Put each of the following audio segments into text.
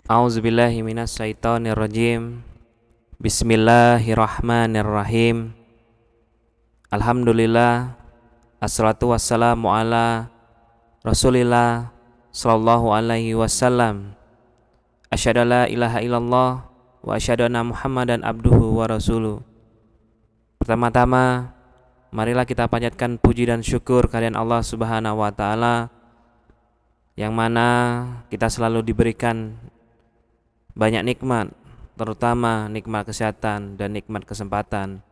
A'udzubillahi minasyaitonirrajim. Bismillahirrahmanirrahim. Alhamdulillah. Assalatu wassalamu ala Rasulillah sallallahu alaihi wasallam. Asyhadu la ilaha illallah wa asyhadu anna Muhammadan abduhu wa rasuluh. Pertama-tama, marilah kita panjatkan puji dan syukur kehadirat Allah Subhanahu wa taala yang mana kita selalu diberikan banyak nikmat, terutama nikmat kesehatan dan nikmat kesempatan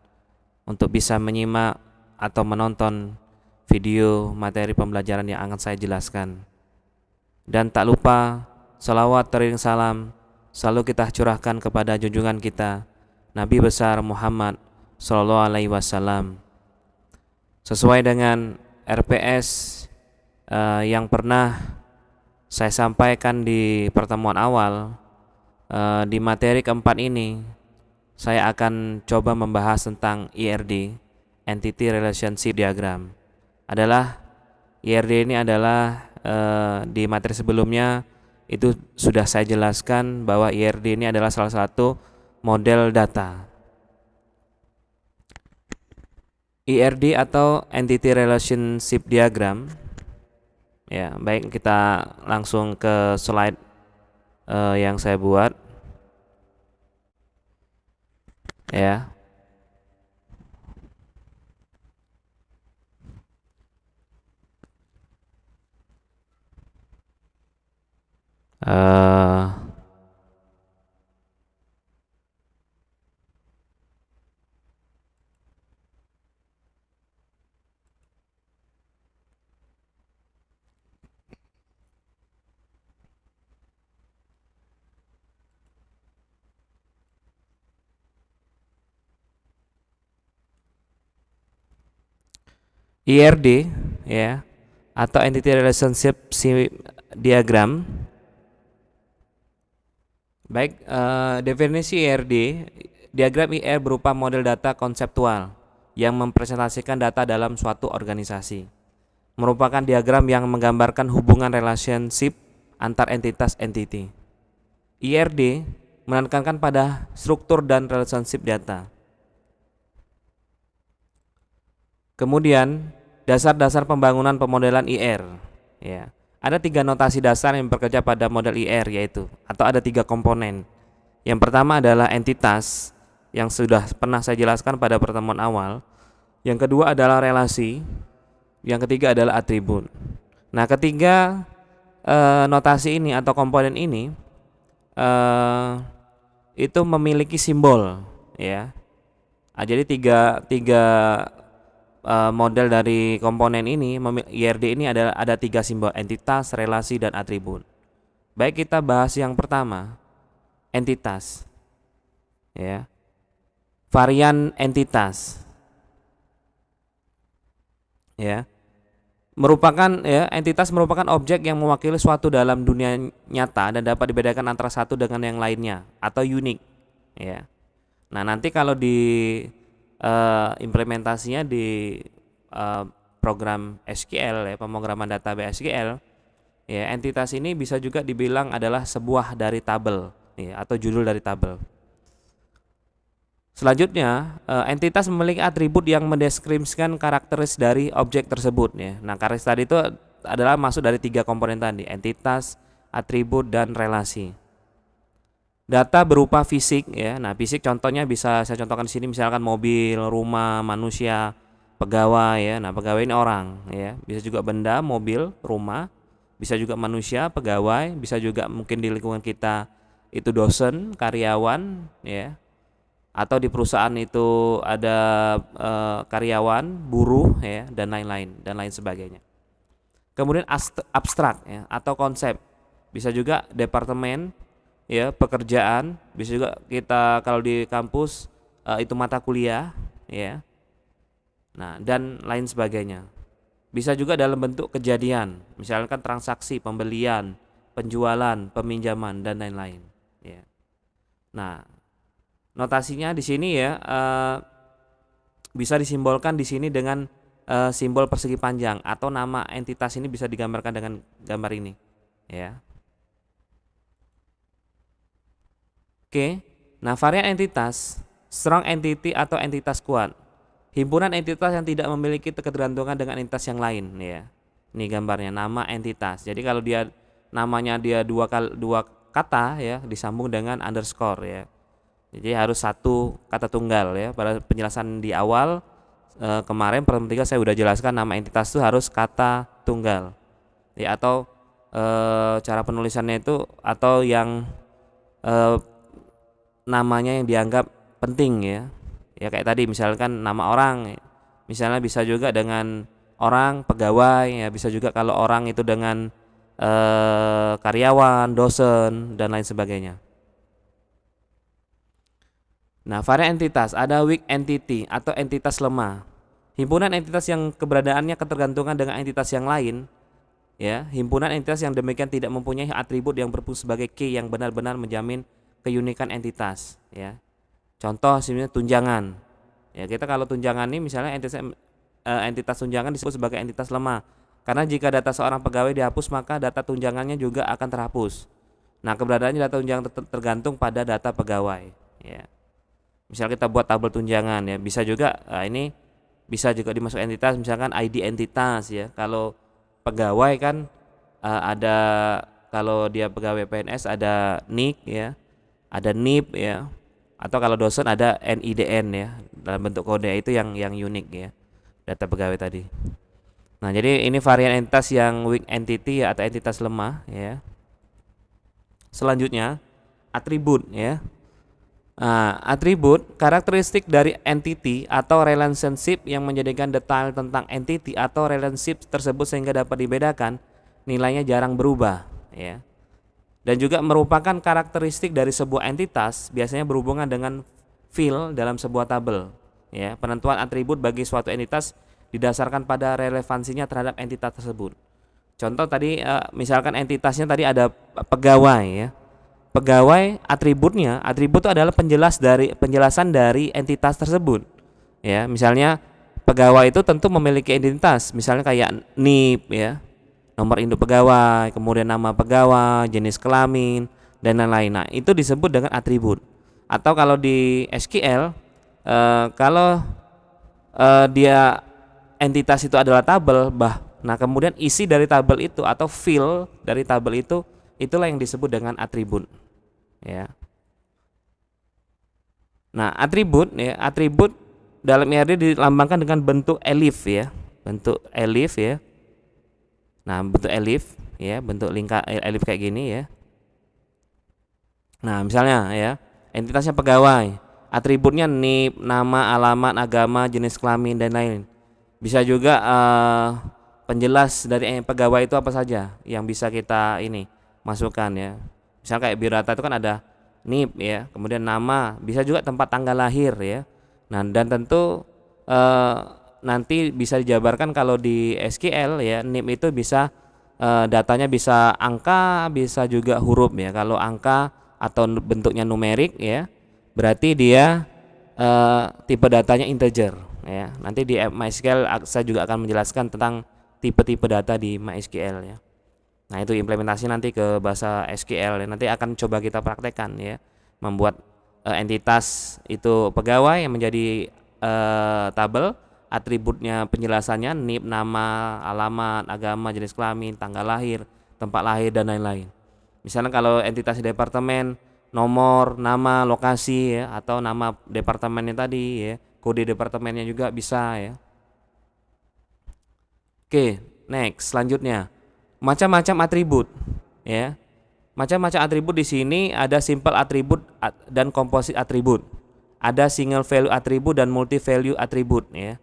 untuk bisa menyimak atau menonton video materi pembelajaran yang akan saya jelaskan. Dan tak lupa salawat teriring salam selalu kita curahkan kepada junjungan kita Nabi besar Muhammad sallallahu alaihi wasallam. Sesuai dengan RPS yang pernah saya sampaikan di pertemuan awal, di materi keempat ini saya akan coba membahas tentang IRD, Entity Relationship Diagram. IRD ini adalah di materi sebelumnya itu sudah saya jelaskan bahwa IRD ini adalah salah satu model data. IRD atau Entity Relationship Diagram. Ya, baik, kita langsung ke slide yang saya buat. Ya. IRD ya, atau Entity Relationship Diagram. Baik, definisi IRD, diagram IR berupa model data konseptual yang mempresentasikan data dalam suatu organisasi. Merupakan diagram yang menggambarkan hubungan relationship antar entitas entity. IRD menekankan pada struktur dan relationship data. Kemudian dasar-dasar pembangunan pemodelan IR. Ya, ada 3 notasi dasar yang bekerja pada model IR, yaitu atau ada 3 komponen. Yang pertama adalah entitas yang sudah pernah saya jelaskan pada pertemuan awal. Yang kedua adalah relasi. Yang ketiga adalah atribut. Nah, ketiga notasi ini atau komponen ini itu memiliki simbol, ya. Jadi tiga model dari komponen ini, IRD ini ada 3 simbol: entitas, relasi, dan atribut. Baik, kita bahas yang pertama, entitas. Ya. Varian entitas. Ya. Entitas merupakan objek yang mewakili suatu dalam dunia nyata dan dapat dibedakan antara satu dengan yang lainnya atau unik. Ya. Nah, nanti kalau di implementasinya di program SQL, ya, pemrograman database SQL, ya, entitas ini bisa juga dibilang adalah sebuah dari tabel, ya, atau judul dari tabel. Selanjutnya, entitas memiliki atribut yang mendeskripsikan karakteristik dari objek tersebut, ya. Nah, karakteristik tadi itu adalah masuk dari 3 komponen tadi: entitas, atribut, dan relasi. Data berupa fisik, ya. Nah, fisik contohnya bisa saya contohkan di sini, misalkan mobil, rumah, manusia, pegawai, ya. Nah, pegawai ini orang, ya. Bisa juga benda, mobil, rumah, bisa juga manusia, pegawai, bisa juga mungkin di lingkungan kita itu dosen, karyawan, ya. Atau di perusahaan itu ada karyawan, buruh, ya, dan lain-lain dan lain sebagainya. Kemudian abstrak, ya, atau konsep. Bisa juga departemen, ya, pekerjaan, bisa juga kita kalau di kampus itu mata kuliah, ya. Nah, dan lain sebagainya. Bisa juga dalam bentuk kejadian, misalkan transaksi, pembelian, penjualan, peminjaman, dan lain-lain, ya. Nah, notasinya di sini, ya, bisa disimbolkan di sini dengan simbol persegi panjang, atau nama entitas ini bisa digambarkan dengan gambar ini, ya. Oke. Nah, varian entitas, strong entity atau entitas kuat. Himpunan entitas yang tidak memiliki ketergantungan dengan entitas yang lain ya. Ini gambarnya nama entitas. Jadi kalau dia namanya dia dua kata ya disambung dengan underscore ya. Jadi harus satu kata tunggal ya. Pada penjelasan di awal kemarin pertemuan 3 saya sudah jelaskan nama entitas itu harus kata tunggal. Ya atau cara penulisannya itu atau yang namanya yang dianggap penting ya. Ya kayak tadi misalkan nama orang, misalnya bisa juga dengan orang pegawai ya, bisa juga kalau orang itu dengan karyawan, dosen dan lain sebagainya. Nah, varian entitas ada weak entity atau entitas lemah. Himpunan entitas yang keberadaannya ketergantungan dengan entitas yang lain ya, himpunan entitas yang demikian tidak mempunyai atribut yang berfungsi sebagai key yang benar-benar menjamin keunikan entitas ya. Contoh sebenarnya tunjangan. Ya, kita kalau tunjangan ini misalnya entitas tunjangan disebut sebagai entitas lemah. Karena jika data seorang pegawai dihapus maka data tunjangannya juga akan terhapus. Nah, keberadaannya data tunjangan tergantung pada data pegawai ya. Misal kita buat tabel tunjangan ya, bisa juga ini bisa juga dimasuk entitas misalkan ID entitas ya. Kalau pegawai kan ada kalau dia pegawai PNS ada NIK ya, ada NIP ya. Atau kalau dosen ada NIDN ya, dalam bentuk kode itu yang unik ya, data pegawai tadi. Nah, jadi ini varian entitas yang weak entity ya, atau entitas lemah ya. Selanjutnya atribut ya. Nah, atribut karakteristik dari entity atau relationship yang menjadikan detail tentang entity atau relationship tersebut sehingga dapat dibedakan, nilainya jarang berubah ya. Dan juga merupakan karakteristik dari sebuah entitas biasanya berhubungan dengan field dalam sebuah tabel ya. Penentuan atribut bagi suatu entitas didasarkan pada relevansinya terhadap entitas tersebut. Contoh tadi misalkan entitasnya tadi ada pegawai ya. Pegawai atributnya, atribut itu adalah penjelasan dari entitas tersebut ya. Misalnya pegawai itu tentu memiliki identitas, misalnya kayak NIP ya, nomor induk pegawai, kemudian nama pegawai, jenis kelamin dan lain-lain. Nah, itu disebut dengan atribut. Atau kalau di SQL kalau dia entitas itu adalah tabel, nah kemudian isi dari tabel itu atau field dari tabel itu itulah yang disebut dengan atribut ya. Nah, atribut ya, atribut dalam IRD dilambangkan dengan bentuk elif ya. Bentuk elif ya. Nah, bentuk elif ya, bentuk elif kayak gini ya. Nah, misalnya ya, entitasnya pegawai, atributnya NIP, nama, alamat, agama, jenis kelamin dan lain. Bisa juga penjelas dari pegawai itu apa saja yang bisa kita ini masukkan ya. Misal kayak biodata itu kan ada NIP ya, kemudian nama, bisa juga tempat tanggal lahir ya. Nah, dan tentu nanti bisa dijabarkan kalau di SQL ya, NIP itu bisa datanya bisa angka, bisa juga huruf ya. Kalau angka atau bentuknya numerik ya, berarti dia tipe datanya integer ya. Nanti di MySQL saya juga akan menjelaskan tentang tipe-tipe data di MySQL ya. Nah, itu implementasi nanti ke bahasa SQL ya. Nanti akan coba kita praktekkan ya, membuat entitas itu pegawai yang menjadi tabel, atributnya penjelasannya NIP, nama, alamat, agama, jenis kelamin, tanggal lahir, tempat lahir dan lain-lain. Misalnya kalau entitas departemen, nomor, nama, lokasi ya, atau nama departemennya tadi ya, kode departemennya juga bisa ya. Oke, next selanjutnya macam-macam atribut ya. Macam-macam atribut di sini ada simple atribut dan composite atribut. Ada single value atribut dan multi value atribut ya.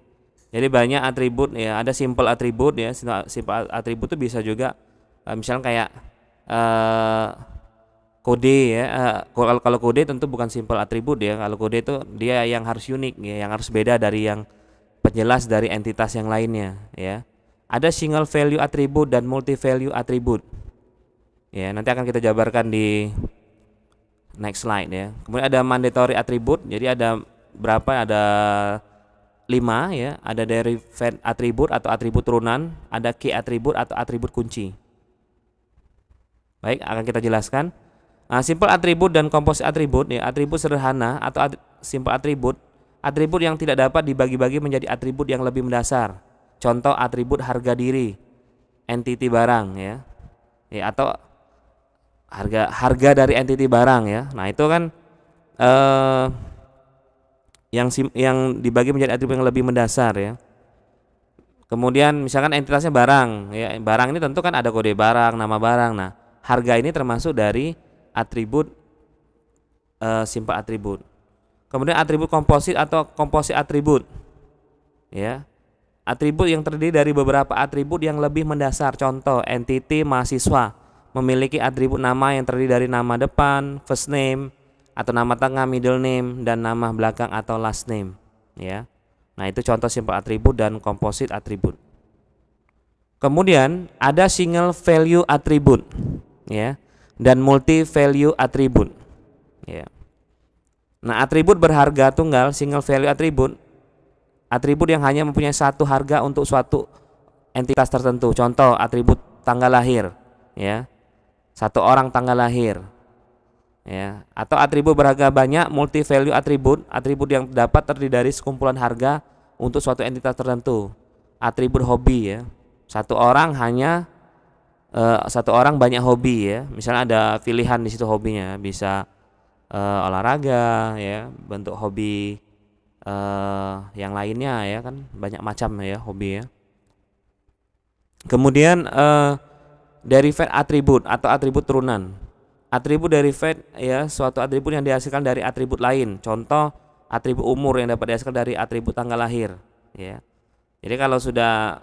Jadi banyak atribut ya, ada simple atribut ya. Simple atribut itu bisa juga misalnya kayak kode ya. Kalau kode tentu bukan simple atribut ya. Kalau kode itu dia yang harus unik ya, yang harus beda dari yang penjelas dari entitas yang lainnya ya. Ada single value atribut dan multi value atribut. Ya, nanti akan kita jabarkan di next slide ya. Kemudian ada mandatory atribut. Jadi ada berapa? Ada 5 ya. Ada derived atribut atau atribut turunan, ada key atribut atau atribut kunci. Baik, akan kita jelaskan. Nah, simple atribut dan composite atribut ya, atribut sederhana atau simple atribut yang tidak dapat dibagi-bagi menjadi atribut yang lebih mendasar. Contoh atribut harga diri, entity barang ya. Ya, atau harga dari entity barang ya. Nah, itu kan yang dibagi menjadi atribut yang lebih mendasar ya. Kemudian misalkan entitasnya barang ya. Barang ini tentu kan ada kode barang, nama barang. Nah, harga ini termasuk dari atribut simple atribut. Kemudian atribut komposit atau komposit atribut. Ya. Atribut yang terdiri dari beberapa atribut yang lebih mendasar. Contoh, entity mahasiswa memiliki atribut nama yang terdiri dari nama depan, first name atau nama tengah, middle name, dan nama belakang atau last name. Ya. Nah, itu contoh simple atribut dan composite atribut. Kemudian ada single value atribut ya, dan multi value atribut. Ya. Nah, atribut berharga tunggal single value atribut yang hanya mempunyai satu harga untuk suatu entitas tertentu. Contoh atribut tanggal lahir ya. Satu orang tanggal lahir. Ya, atau atribut berharga banyak multi value atribut yang dapat terdiri dari sekumpulan harga untuk suatu entitas tertentu. Atribut hobi ya. Satu orang banyak hobi ya. Misalnya ada pilihan di situ hobinya, bisa olahraga ya, bentuk hobi yang lainnya ya kan banyak macam ya hobi ya. Kemudian derivative atribut atau atribut turunan. Atribut derivative ya, suatu atribut yang dihasilkan dari atribut lain. Contoh atribut umur yang dapat dihasilkan dari atribut tanggal lahir ya. Jadi kalau sudah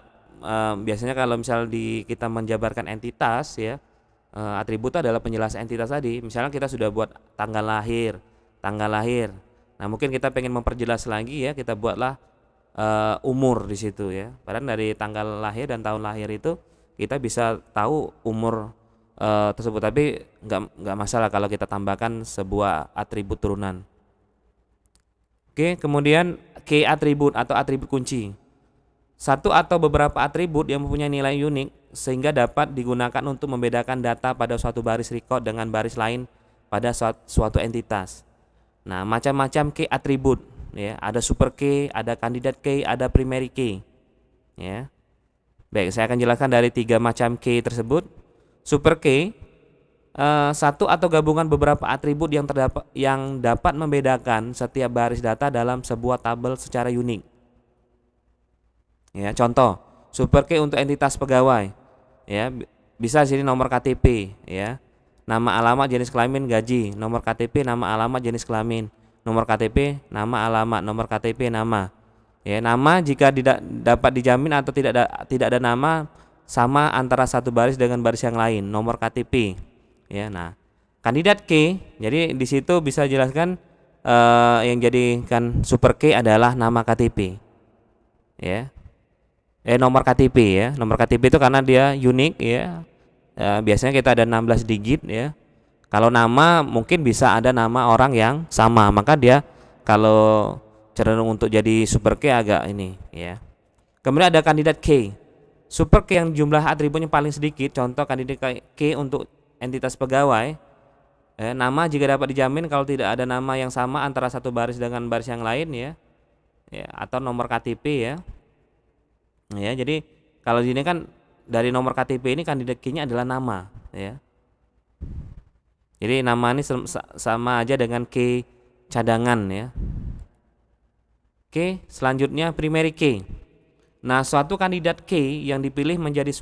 biasanya kalau misal kita menjabarkan entitas ya, atribut itu adalah penjelas entitas tadi. Misalnya kita sudah buat tanggal lahir. Nah, mungkin kita pengen memperjelas lagi ya, kita buatlah umur di situ ya. Padahal dari tanggal lahir dan tahun lahir itu kita bisa tahu umur tersebut, tapi nggak masalah kalau kita tambahkan sebuah atribut turunan. Oke, kemudian key atribut atau atribut kunci. Satu atau beberapa atribut yang mempunyai nilai unik sehingga dapat digunakan untuk membedakan data pada suatu baris record dengan baris lain pada suatu entitas. Nah, macam-macam key atribut ya, ada super key, ada candidate key, ada primary key. Ya. Baik, saya akan jelaskan dari 3 macam key tersebut. Super key satu atau gabungan beberapa atribut yang dapat membedakan setiap baris data dalam sebuah tabel secara unik. Ya, contoh, super key untuk entitas pegawai. Ya, bisa sini nomor KTP ya. Nama, alamat, jenis kelamin, gaji, nomor KTP, nama, alamat, jenis kelamin, nomor KTP, nama, alamat, nomor KTP, nama. Ya, nama jika tidak dapat dijamin atau tidak ada nama sama antara satu baris dengan baris yang lain, nomor KTP. Ya, nah, kandidat key, jadi di situ bisa jelaskan yang jadikan super key adalah nama KTP. Ya. Nomor KTP ya. Nomor KTP itu karena dia unik ya. Biasanya kita ada 16 digit ya. Kalau nama mungkin bisa ada nama orang yang sama, maka dia kalau cenderung untuk jadi super key agak ini ya. Kemudian ada kandidat key. Super key yang jumlah atributnya paling sedikit. Contoh kandidat key untuk entitas pegawai. Nama jika dapat dijamin kalau tidak ada nama yang sama antara satu baris dengan baris yang lain ya. Atau nomor KTP ya. Ya, jadi kalau di sini kan dari nomor KTP ini kandidat key-nya adalah nama ya. Jadi nama ini sama aja dengan key cadangan ya. Oke, selanjutnya primary key. Nah, suatu kandidat key yang dipilih menjadi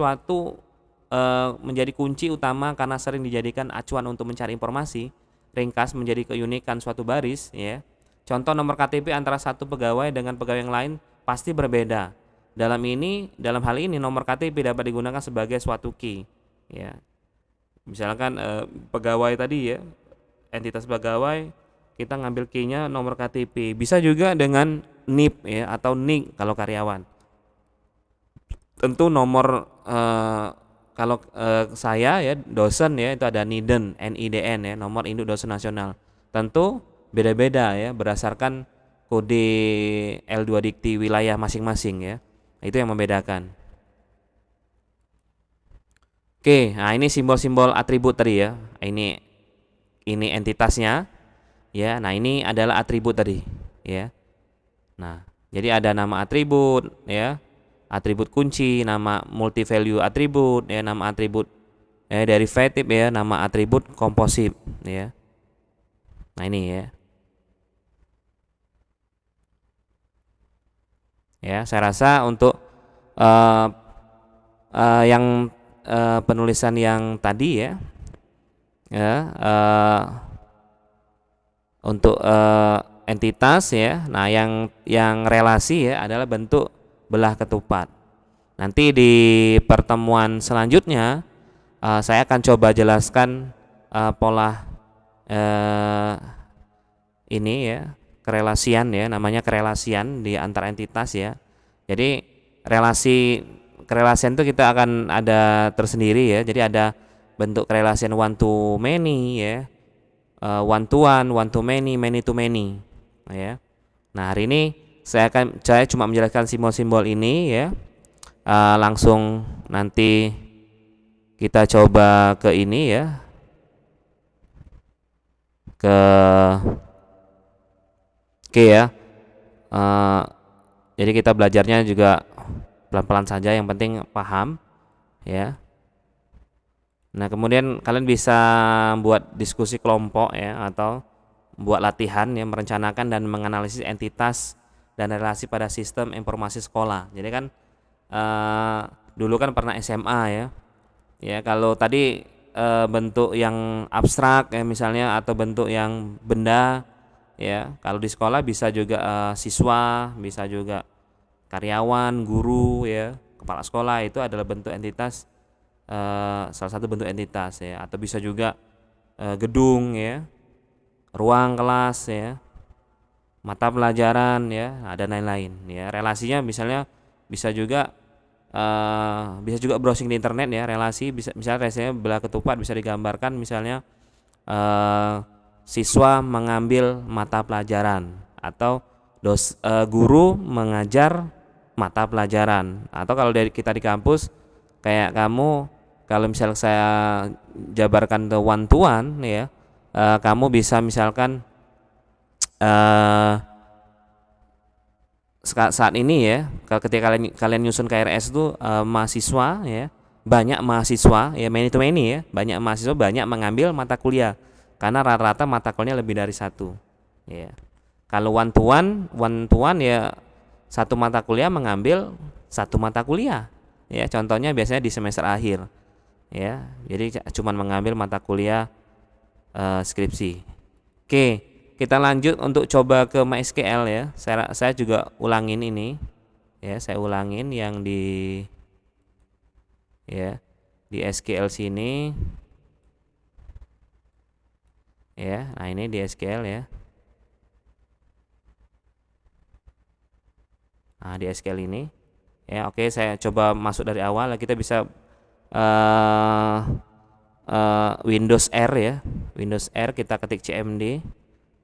menjadi kunci utama karena sering dijadikan acuan untuk mencari informasi, ringkas menjadi keunikan suatu baris ya. Contoh nomor KTP antara satu pegawai dengan pegawai yang lain pasti berbeda. Dalam hal ini nomor KTP dapat digunakan sebagai suatu key ya. Misalkan pegawai tadi ya, entitas pegawai, kita ngambil key-nya nomor KTP. Bisa juga dengan NIP ya atau NIK kalau karyawan. Tentu nomor kalau saya ya dosen ya itu ada NIDN ya, nomor induk dosen nasional. Tentu beda-beda ya berdasarkan kode L2 dikti wilayah masing-masing ya. Itu yang membedakan. Oke, nah ini simbol-simbol atribut tadi ya. Ini ini entitasnya, ya. Nah, ini adalah atribut tadi, ya. Nah, jadi ada nama atribut, ya, atribut kunci, nama multi value atribut, ya, nama atribut derivatif, ya, nama atribut komposit, ya. Nah, ini ya. Ya, saya rasa untuk uh, yang penulisan yang tadi ya, ya untuk entitas ya. Nah, yang relasi ya adalah bentuk belah ketupat. Nanti di pertemuan selanjutnya saya akan coba jelaskan pola ini ya, kerelasian ya, namanya kerelasian di antara entitas ya. Jadi kerelasian itu kita akan ada tersendiri ya. Jadi ada bentuk kerelasian one to many ya, one to many to many, ya. Nah, hari ini saya cuma menjelaskan simbol-simbol ini ya. Langsung nanti kita coba ke ini ya, ke oke ya. Jadi kita belajarnya juga pelan-pelan saja, yang penting paham ya. Nah, kemudian kalian bisa buat diskusi kelompok ya, atau buat latihan yang merencanakan dan menganalisis entitas dan relasi pada sistem informasi sekolah. Jadi kan dulu kan pernah SMA ya. Ya, kalau tadi bentuk yang abstrak ya misalnya, atau bentuk yang benda ya. Kalau di sekolah bisa juga siswa, bisa juga karyawan, guru ya, kepala sekolah, itu adalah bentuk entitas, salah satu bentuk entitas ya. Atau bisa juga gedung ya, ruang kelas ya, mata pelajaran ya, ada lain-lain ya. Relasinya misalnya bisa juga browsing di internet ya. Relasi bisa, misalnya relasinya belah ketupat bisa digambarkan misalnya siswa mengambil mata pelajaran, atau guru mengajar mata pelajaran. Atau kalau dari kita di kampus, kayak kamu, kalau misalnya saya jabarkan ke one to one ya, kamu bisa misalkan saat ini ya, ketika kalian nyusun KRS itu mahasiswa ya, banyak mahasiswa ya, many to many ya, banyak mahasiswa banyak mengambil mata kuliah, karena rata-rata mata kuliahnya lebih dari satu ya. Kalau one to one ya, satu mata kuliah mengambil satu mata kuliah ya. Contohnya biasanya di semester akhir ya, jadi cuman mengambil mata kuliah skripsi. Oke, kita lanjut untuk coba ke MySQL ya. Saya juga ulangin ini ya, saya ulangin yang di ya, di SQL sini ya. Nah, ini di SQL ya. Nah, di SQL ini ya. Oke, saya coba masuk dari awal. Kita bisa Windows R ya, Windows R, kita ketik cmd,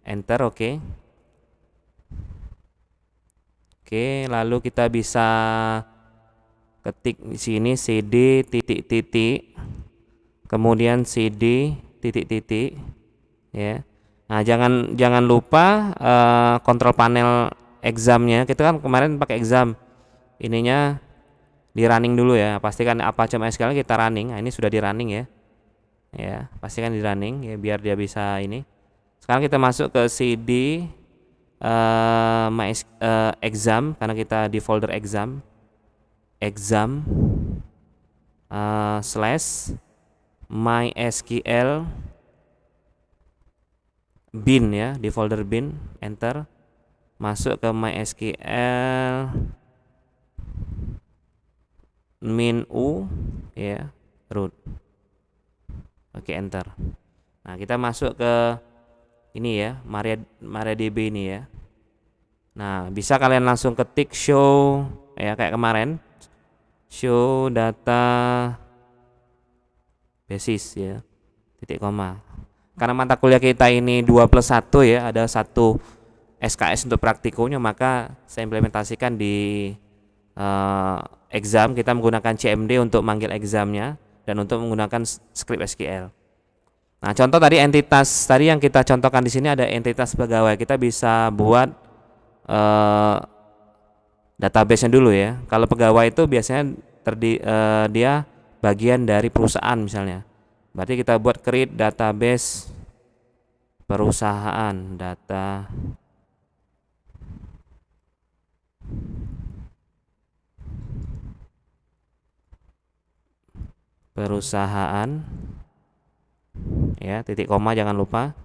enter. Oke, lalu kita bisa ketik di sini cd titik kemudian cd titik ya. Nah, jangan lupa kontrol panel examnya. Kita kan kemarin pakai exam, ininya di running dulu ya. Pastikan Apache MySQL kita running. Nah, ini sudah di running ya. Ya, pastikan di running ya, biar dia bisa ini. Sekarang kita masuk ke cd exam, karena kita di folder exam slash mysql bin ya, di folder bin, enter. Masuk ke mysql min u ya, root. Oke, enter. Nah, kita masuk ke ini ya, MariaDB ini ya. Nah, bisa kalian langsung ketik show ya, kayak kemarin, show data basis ya, titik koma. Karena mata kuliah kita ini 2+1 ya, ada satu SKS untuk praktikumnya, maka saya implementasikan di exam. Kita menggunakan CMD untuk manggil examnya dan untuk menggunakan script SQL. Nah, contoh tadi entitas tadi yang kita contohkan di sini ada entitas pegawai. Kita bisa buat eh, database-nya dulu ya. Kalau pegawai itu biasanya dia bagian dari perusahaan misalnya. Berarti kita buat create database perusahaan, data perusahaan ya, titik koma jangan lupa.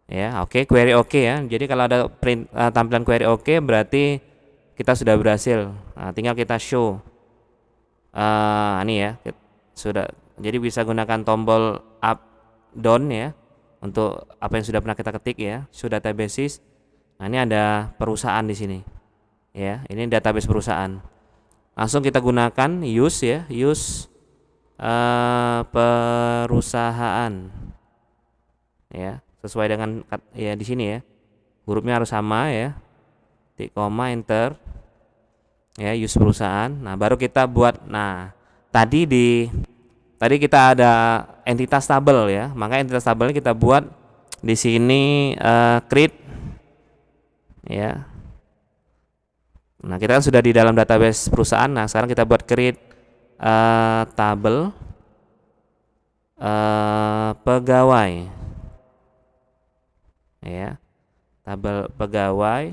Ya, oke, query oke ya. Jadi kalau ada tampilan query oke berarti kita sudah berhasil. Nah, tinggal kita show. Ini ya, sudah. Jadi bisa gunakan tombol up down ya untuk apa yang sudah pernah kita ketik ya. Show databases. Nah, ini ada perusahaan di sini. Ya, ini database perusahaan. Langsung kita gunakan use ya, use perusahaan. Ya, sesuai dengan ya di sini ya. Hurufnya harus sama ya. Titik koma enter. Ya, use perusahaan. Nah, baru kita buat. Nah, tadi kita ada entitas tabel ya. Maka entitas tabelnya kita buat di sini create ya. Nah, kita kan sudah di dalam database perusahaan. Nah, sekarang kita buat create tabel pegawai. Ya. Tabel pegawai.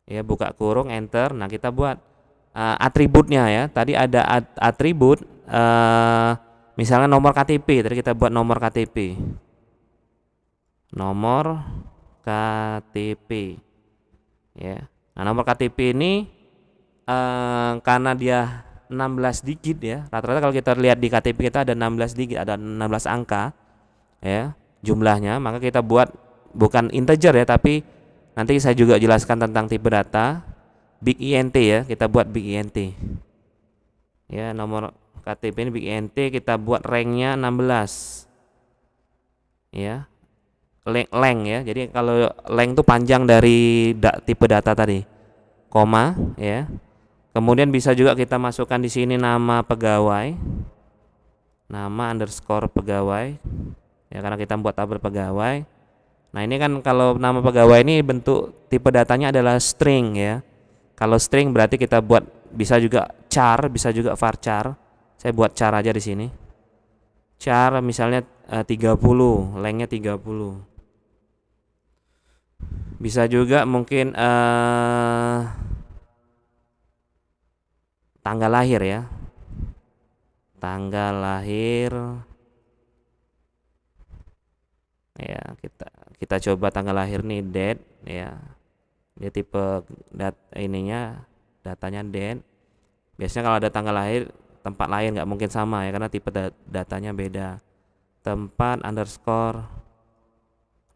Ya, buka kurung enter. Nah, kita buat atributnya ya. Tadi ada atribut misalnya nomor KTP. Tadi kita buat nomor KTP. Nomor KTP. Ya. Nah, nomor KTP ini karena dia 16 digit ya. Rata-rata kalau kita lihat di KTP kita ada 16 digit, ada 16 angka ya jumlahnya, maka kita buat bukan integer ya, tapi nanti saya juga jelaskan tentang tipe data big int ya. Kita buat big int ya, nomor KTP ini big int, kita buat ranknya 16 ya, length ya. Jadi kalau length itu panjang dari tipe data tadi, koma ya. Kemudian bisa juga kita masukkan di sini nama pegawai, nama underscore pegawai ya, karena kita buat tabel pegawai. Nah, ini kan kalau nama pegawai ini bentuk tipe datanya adalah string ya. Kalau string berarti kita buat bisa juga char, bisa juga varchar. Saya buat char aja di sini. Char misalnya 30, lengthnya 30. Bisa juga mungkin tanggal lahir ya. Tanggal lahir ya, kita coba tanggal lahir nih date ya. Dia tipe ininya datanya date. Biasanya kalau ada tanggal lahir, tempat lahir nggak mungkin sama ya, karena tipe datanya beda. Tempat underscore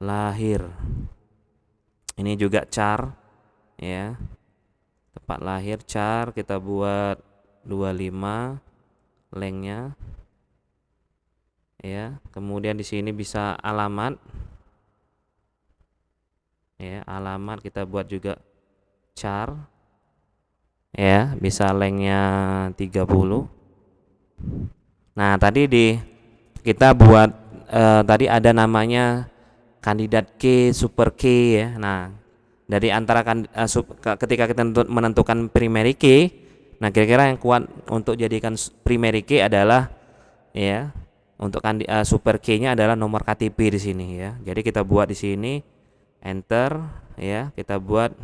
lahir. Ini juga char ya. Tempat lahir char kita buat 25 lengthnya ya. Kemudian di sini bisa alamat ya, alamat kita buat juga char ya, bisa lengthnya 30. Nah, tadi kita buat tadi ada namanya kandidat key, super key ya. Nah, dari antara ketika kita menentukan primary key, nah kira-kira yang kuat untuk jadikan primary key adalah ya, untuk super key-nya adalah nomor KTP di sini ya. Jadi kita buat di sini enter ya, kita buat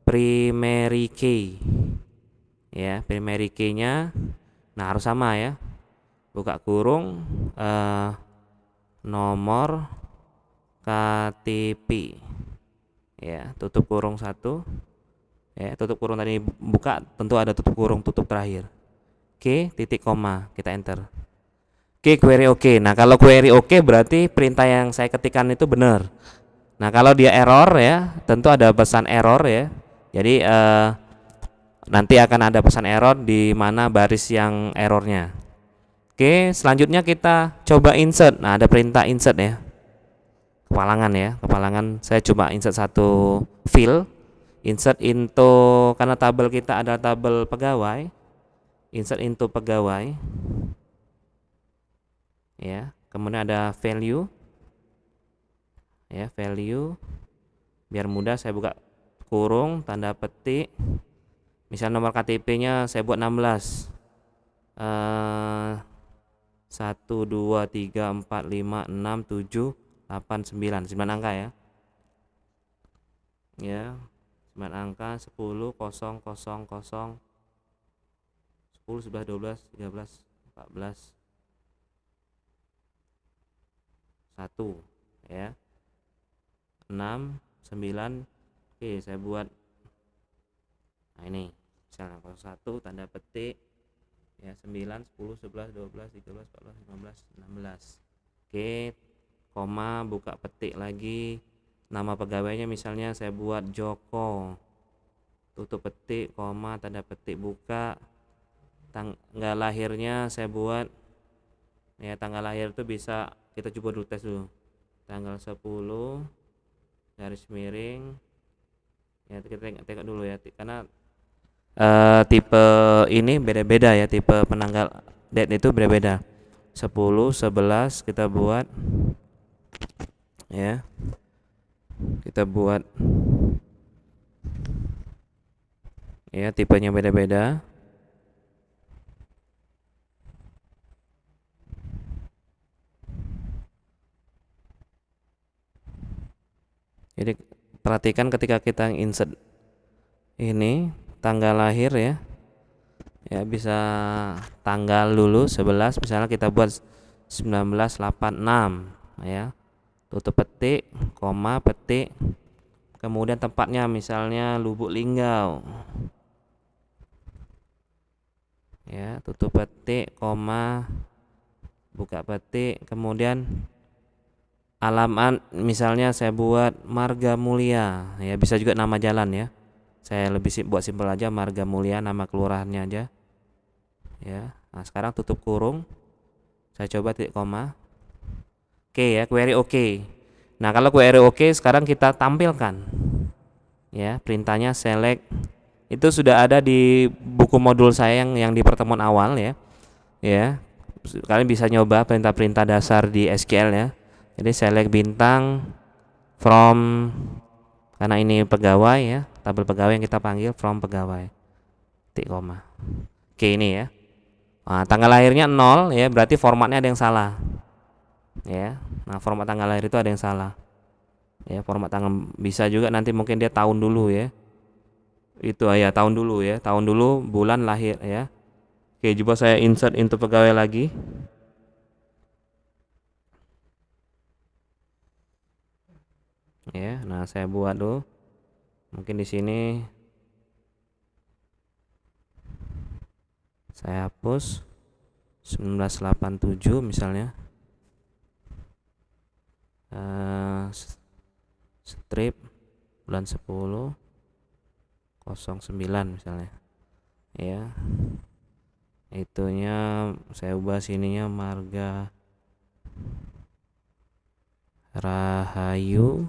primary key ya, primary key-nya nah harus sama ya, buka kurung nomor KTP ya, tutup kurung 1 ya, tutup kurung tadi buka, tentu ada tutup kurung tutup terakhir. Oke, titik koma, kita enter. Oke, query oke. Nah, kalau query oke berarti perintah yang saya ketikkan itu benar. Nah, kalau dia error ya, tentu ada pesan error ya. Jadi nanti akan ada pesan error di mana baris yang errornya. Oke, selanjutnya kita coba insert. Nah, ada perintah insert ya. Kepalangan ya, kepalangan saya coba insert satu field. Insert into, karena tabel kita ada tabel pegawai. Insert into pegawai. ya. Kemudian ada value, ya, value. Biar mudah saya buka kurung, tanda petik. Misal nomor KTP-nya saya buat 16. 1, 2, 3, 4, 5, 6, 7, 8, 9. 9 angka ya. Ya, 9 angka, 10, 0, 0, 0, 10, 11, 12, 13, 14, 1, ya. 6, 9. Oke, saya buat. Nah, ini misalnya 01, tanda petik, ya, 9, 10, 11, 12, 13, 14, 15, 16. Oke, koma, buka petik lagi. Nama pegawainya misalnya saya buat Joko, tutup petik, koma, tanda petik, buka. Tanggal lahirnya saya buat, ya, tanggal lahir itu bisa kita coba dulu, tes dulu. Tanggal 10 garis miring, ya, kita tengok dulu ya, karena tipe ini beda-beda ya, tipe penanggal date itu beda-beda. 10, 11 kita buat, ya, kita buat, ya, tipenya beda-beda. Jadi perhatikan ketika kita insert ini tanggal lahir, ya, ya, bisa tanggal dulu 11, misalnya kita buat 1986, ya, tutup petik, koma, petik, kemudian tempatnya misalnya Lubuk Linggau, ya, tutup petik, koma, buka petik, kemudian alamat misalnya saya buat Marga Mulia, ya, bisa juga nama jalan ya, saya lebih buat simpel aja, Marga Mulia, nama kelurahannya aja, ya. Nah, sekarang tutup kurung, saya coba titik koma. Oke, ya, query oke. Nah, kalau query oke, sekarang kita tampilkan, ya, perintahnya select. Itu sudah ada di buku modul saya yang di pertemuan awal, ya, ya. Kalian bisa nyoba perintah-perintah dasar di SQL, ya. Jadi select bintang from, karena ini pegawai, ya, tabel pegawai yang kita panggil from pegawai, titik koma. Oke, ini ya. Nah, tanggal lahirnya 0, ya, berarti formatnya ada yang salah, ya. Nah, format tanggal lahir itu ada yang salah, ya. Format tanggal bisa juga nanti mungkin dia tahun dulu, ya. Itu ya, tahun dulu, ya, tahun dulu, bulan lahir, ya. Oke, coba saya insert into pegawai lagi. Ya, nah, saya buat dulu. Mungkin di sini saya hapus 1987 misalnya. Strip bulan 10 09 misalnya, ya. Itunya saya ubah sininya Marga Rahayu,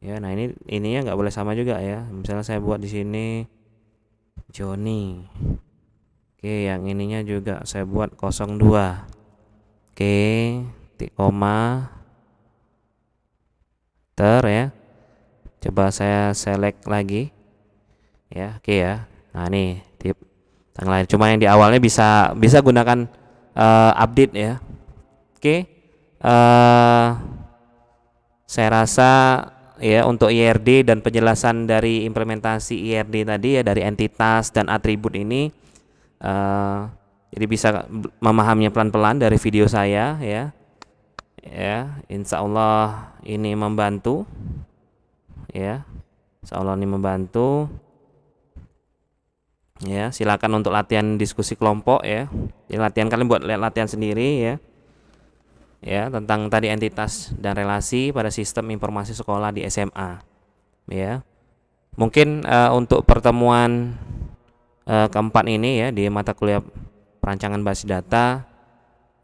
ya. Nah, ininya nggak boleh sama juga, ya. Misalnya saya buat di sini Joni. Oke, yang ininya juga saya buat 02. Oke, titik koma, ya. Coba saya select lagi, ya. Oke, ya. Nah, ini tip tanggal lahir, cuma yang di awalnya bisa gunakan update, ya. Oke, saya rasa, ya, untuk IRD dan penjelasan dari implementasi IRD tadi, ya, dari entitas dan atribut ini, jadi bisa memahaminya pelan-pelan dari video saya, ya. Ya, insya Allah ini membantu, ya. Insya Allah ini membantu, ya. Silakan untuk latihan diskusi kelompok, ya. Jadi latihan kalian buat latihan sendiri, ya. Ya, tentang tadi entitas dan relasi pada sistem informasi sekolah di SMA, ya. Mungkin untuk pertemuan keempat ini, ya, di mata kuliah perancangan basis data,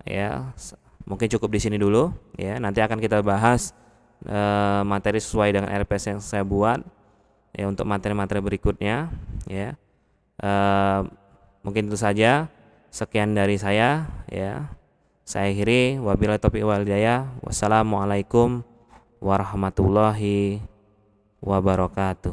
ya, mungkin cukup di sini dulu, ya. Nanti akan kita bahas materi sesuai dengan RPS yang saya buat, ya, untuk materi-materi berikutnya, ya. Mungkin itu saja, sekian dari saya, ya. Saya akhiri, wabillahi taufiq wal hidayah. Wassalamualaikum warahmatullahi wabarakatuh.